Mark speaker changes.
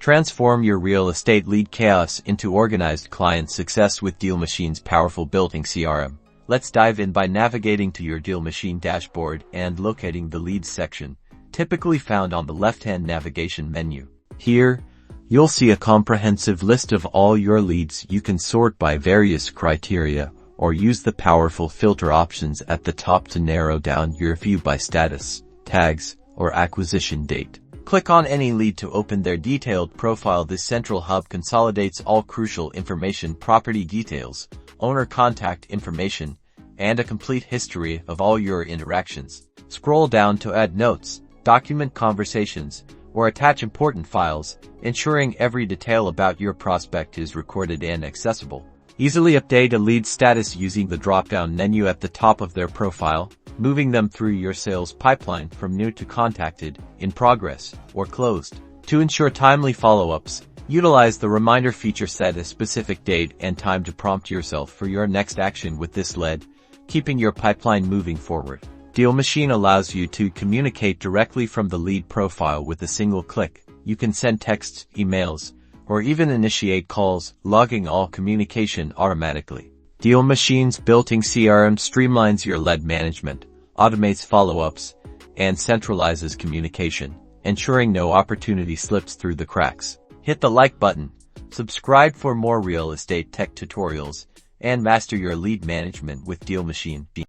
Speaker 1: Transform your real estate lead chaos into organized client success with Dealmachine's powerful built-in CRM. Let's dive in by navigating to your Dealmachine dashboard and locating the Leads section, typically found on the left-hand navigation menu. Here, you'll see a comprehensive list of all your leads. You can sort by various criteria or use the powerful filter options at the top to narrow down your view by status, tags, or acquisition date. Click on any lead to open their detailed profile. This central hub consolidates all crucial information: property details, owner contact information, and a complete history of all your interactions. Scroll down to add notes, document conversations, or attach important files, ensuring every detail about your prospect is recorded and accessible. Easily update a lead status using the drop-down menu at the top of their profile, moving them through your sales pipeline from new to contacted, in progress, or closed. To ensure timely follow-ups, utilize the reminder feature. Set a specific date and time to prompt yourself for your next action with this lead, keeping your pipeline moving forward. Dealmachine allows you to communicate directly from the lead profile with a single click. You can send texts, emails, or even initiate calls, logging all communication automatically. Dealmachine's built-in CRM streamlines your lead management, automates follow-ups, and centralizes communication, ensuring no opportunity slips through the cracks. Hit the like button, subscribe for more real estate tech tutorials, and master your lead management with Dealmachine.